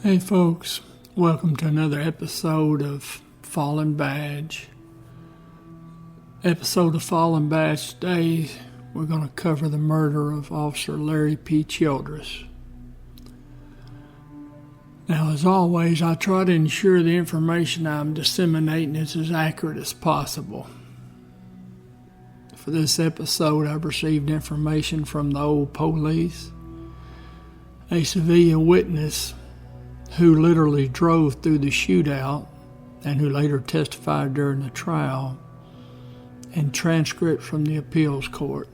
Hey folks, welcome to another episode of Fallen Badge. Episode of Fallen Badge today, we're going to cover the murder of Officer Larry P. Childress. Now, as always, I try to ensure the information I'm disseminating is as accurate as possible. For this episode, I've received information from the old police, a civilian witness who literally drove through the shootout and who later testified during the trial, and transcripts from the appeals court.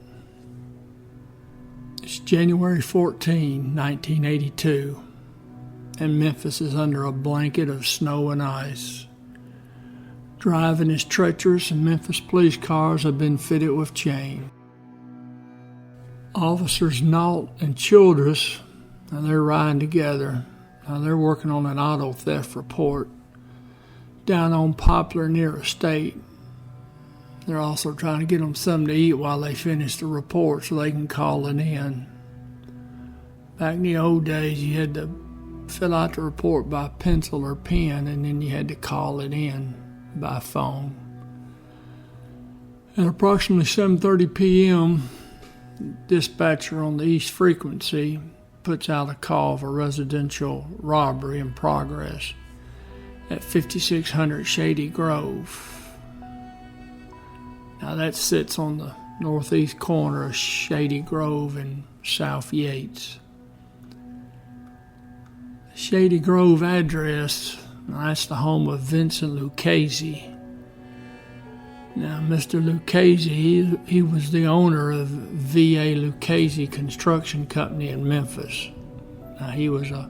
It's January 14, 1982, and Memphis is under a blanket of snow and ice. Driving is treacherous, and Memphis police cars have been fitted with chains. Officers Nault and Childress, now they're riding together. Now they're working on an auto theft report down on Poplar near a state. They're also trying to get them something to eat while they finish the report so they can call it in. Back in the old days, you had to fill out the report by pencil or pen, and then you had to call it in by phone. At approximately 7:30 p.m., dispatcher on the East Frequency puts out a call for residential robbery in progress at 5600 Shady Grove. Now that sits on the northeast corner of Shady Grove and South Yates. The Shady Grove address, that's the home of Vincent Lucchese. Now, Mr. Lucchese, he was the owner of V.A. Lucchese Construction Company in Memphis. Now, he was a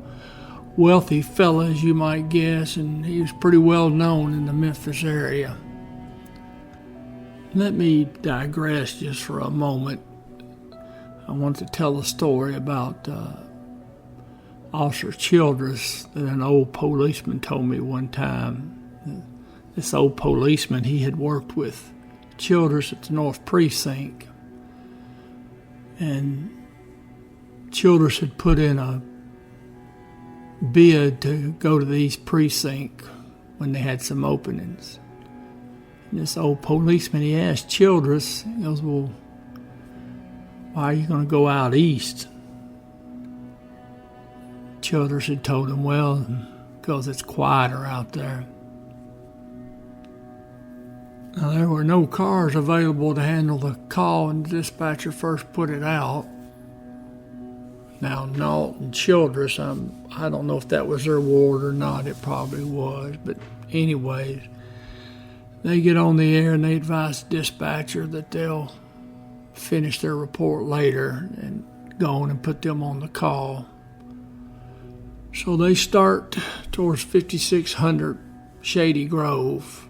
wealthy fella, as you might guess, and he was pretty well known in the Memphis area. Let me digress just for a moment. I want to tell a story about Officer Childress that an old policeman told me one time. This old policeman, he had worked with Childress at the North Precinct, and Childress had put in a bid to go to the East Precinct when they had some openings. And this old policeman, he asked Childress, he goes, "Well, why are you going to go out east?" Childress had told him, "Well, because it's quieter out there." Now, there were no cars available to handle the call when the dispatcher first put it out. Now, Nault and Childress, I don't know if that was their ward or not. It probably was. But anyways, they get on the air and they advise the dispatcher that they'll finish their report later and go on and put them on the call. So they start towards 5600 Shady Grove.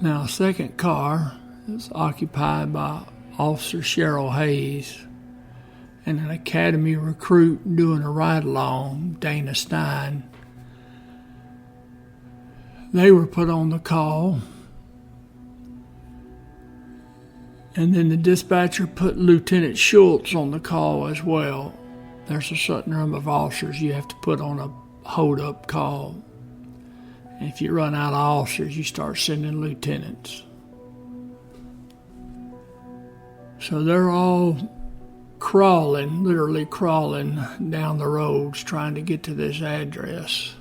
Now, a second car is occupied by Officer Cheryl Hayes and an academy recruit doing a ride-along, Dana Stein. They were put on the call, and then the dispatcher put Lieutenant Schultz on the call as well. There's a certain number of officers you have to put on a hold-up call. If you run out of officers, you start sending lieutenants. So they're all crawling, literally crawling down the roads trying to get to this address.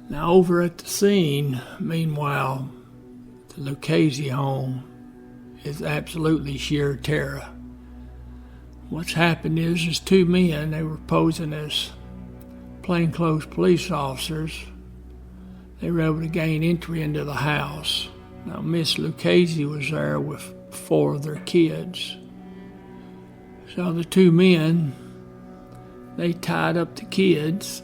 Now, over at the scene, meanwhile, the Lucchese home is absolutely sheer terror. What's happened is two men, they were posing as plainclothes police officers. They were able to gain entry into the house. Now, Miss Lucchese was there with 4 of their kids. So the 2 men, they tied up the kids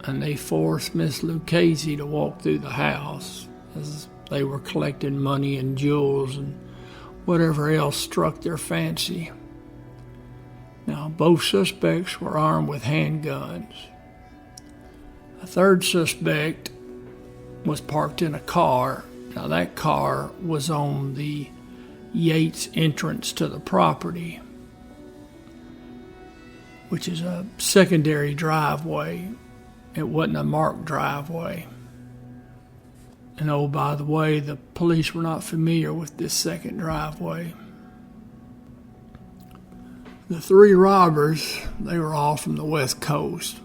and they forced Miss Lucchese to walk through the house as they were collecting money and jewels and whatever else struck their fancy. Now, both suspects were armed with handguns. A third suspect was parked in a car. Now, that car was on the Yates entrance to the property, which is a secondary driveway. It wasn't a marked driveway. And oh, by the way, the police were not familiar with this second driveway. The three robbers, they were all from the West Coast.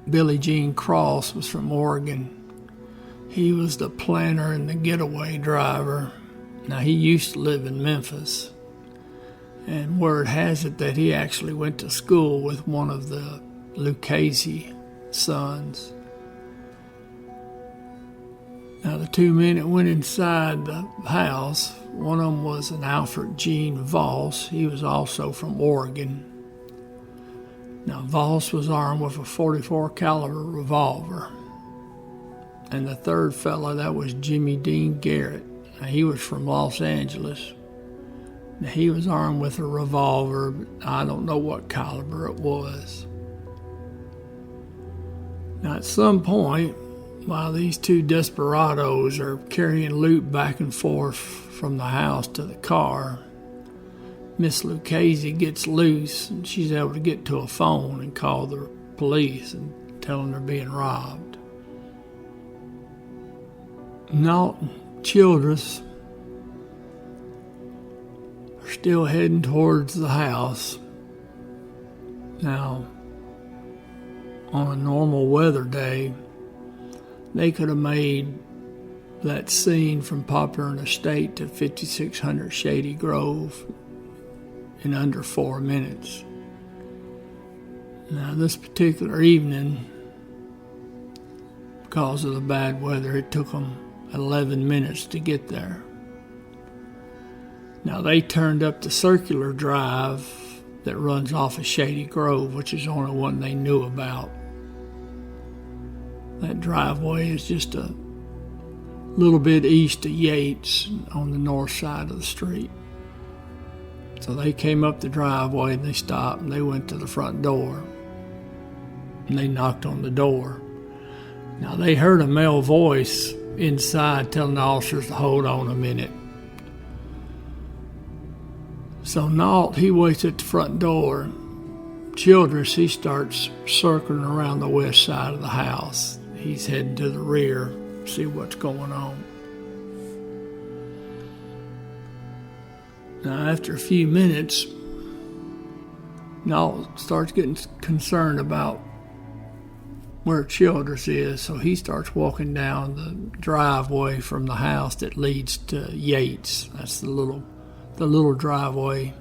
Billie Jean Cross was from Oregon. He was the planner and the getaway driver. Now, he used to live in Memphis. And word has it that he actually went to school with one of the Lucchese sons. Now, the two men that went inside the house, one of them was an Alfred Gene Voss. He was also from Oregon. Now, Voss was armed with a .44 caliber revolver. And the third fellow, that was Jimmy Dean Garrett. Now, he was from Los Angeles. Now, he was armed with a revolver, but I don't know what caliber it was. Now, at some point, while these two desperados are carrying loot back and forth from the house to the car, Miss Lucchese gets loose and she's able to get to a phone and call the police and tell them they're being robbed. Nault and Childress are still heading towards the house. Now, on a normal weather day, they could have made that scene from Poplar Estate to 5600 Shady Grove in under 4 minutes. Now, this particular evening, because of the bad weather, it took them 11 minutes to get there. Now, they turned up the circular drive that runs off of Shady Grove, which is the only one they knew about. That driveway is just a little bit east of Yates on the north side of the street. So they came up the driveway and they stopped and they went to the front door and they knocked on the door. Now, they heard a male voice inside telling the officers to hold on a minute. So Nault, he waits at the front door. Childress, he starts circling around the west side of the house. He's heading to the rear, see what's going on. Now, after a few minutes, Nault starts getting concerned about where Childress is, so he starts walking down the driveway from the house that leads to Yates. That's the little driveway.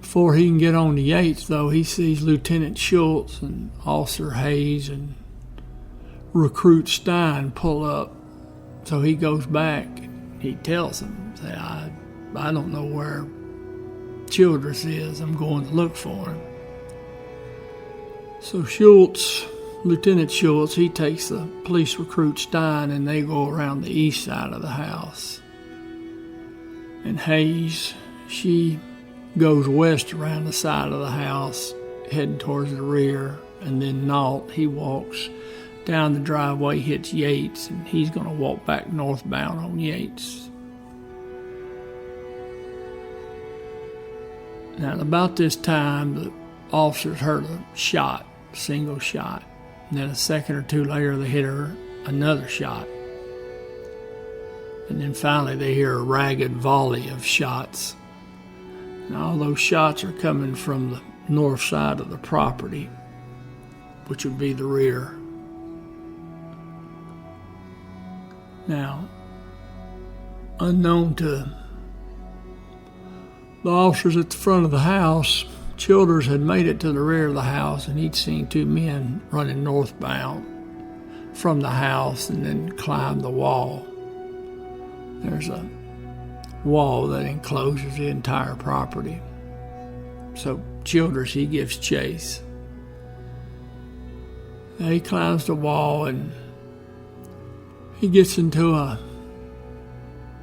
Before he can get on to Yates, though, he sees Lieutenant Schultz and Officer Hayes and Recruit Stein pull up. So he goes back. He tells them, I don't know where Childress is. I'm going to look for him. So Lieutenant Schultz, he takes the police recruit Stein and they go around the east side of the house. And Hayes, she goes west around the side of the house, heading towards the rear. And then Nault, he walks down the driveway, hits Yates, and he's going to walk back northbound on Yates. Now, at about this time, the officers heard a shot, a single shot. And then a second or two later, they hear another shot. And then finally, they hear a ragged volley of shots. And all those shots are coming from the north side of the property, which would be the rear. Now, unknown to the officers at the front of the house, Childress had made it to the rear of the house and he'd seen two men running northbound from the house and then climb the wall. There's a wall that encloses the entire property. So Childress, he gives chase. Now he climbs the wall and he gets into a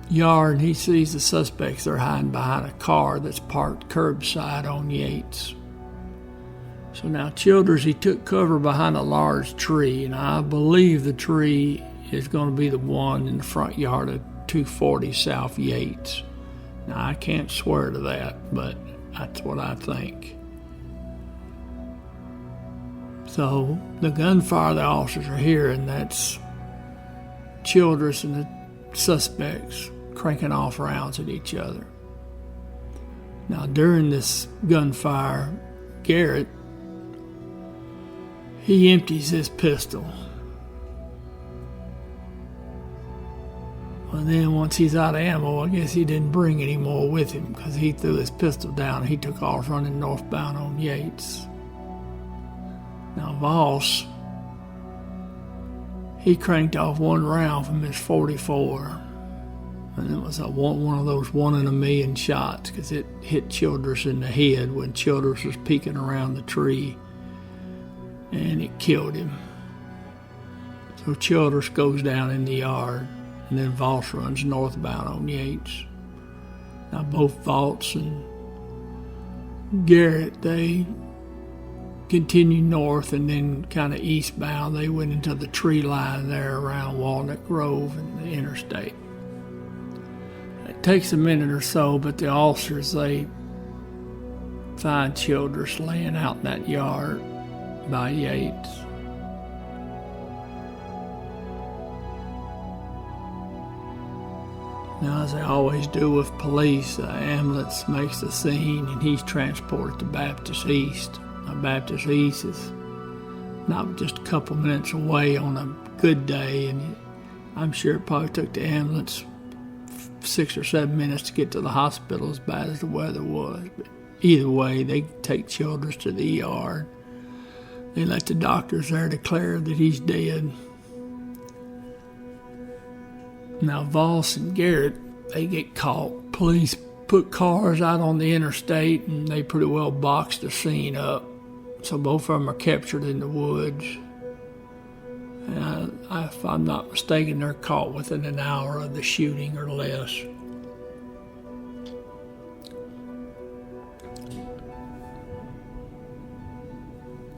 yard and he sees the suspects. They're hiding behind a car that's parked curbside on Yates. So now Childress, he took cover behind a large tree, and I believe the tree is going to be the one in the front yard of 240 South Yates. Now, I can't swear to that, but that's what I think. So the gunfire the officers are hearing, that's Childress and the suspects cranking off rounds at each other. Now, during this gunfire, Garrett, he empties his pistol. Well, then once he's out of ammo, I guess he didn't bring any more with him, because he threw his pistol down and he took off running northbound on Yates. Now, Voss, he cranked off one round from his .44, and it was one of those 1 in a million shots, because it hit Childress in the head when Childress was peeking around the tree, and it killed him. So Childress goes down in the yard, and then Voss runs northbound on Yates. Now, both Voss and Garrett, they continued north and then kind of eastbound. They went into the tree line there around Walnut Grove and the interstate. It takes a minute or so, but the officers, they find Childress laying out in that yard by Yates. Now, as they always do with police, an ambulance makes the scene and he's transported to Baptist East. Now, Baptist East is not just a couple minutes away on a good day, and I'm sure it probably took the ambulance 6 or 7 minutes to get to the hospital, as bad as the weather was. But either way, they take Childress to the ER. They let the doctors there declare that he's dead. Now, Voss and Garrett, they get caught. Police put cars out on the interstate, and they pretty well boxed the scene up. So both of them are captured in the woods. And if I'm not mistaken, they're caught within an hour of the shooting or less.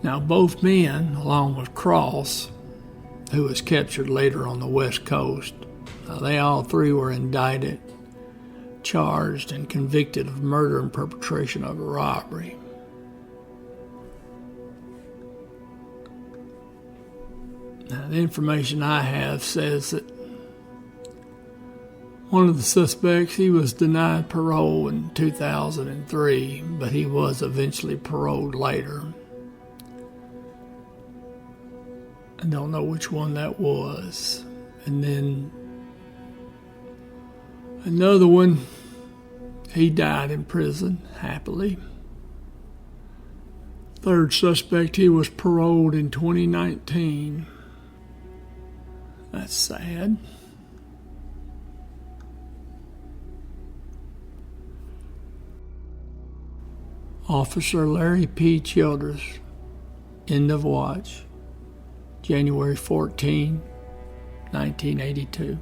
Now, both men, along with Cross, who was captured later on the West Coast, they all three were indicted, charged, and convicted of murder and perpetration of a robbery. Now, the information I have says that one of the suspects, he was denied parole in 2003, but he was eventually paroled later. I don't know which one that was. And then another one, he died in prison, happily. Third suspect, he was paroled in 2019. That's sad. Officer Larry P. Childress, end of watch, January 14, 1982.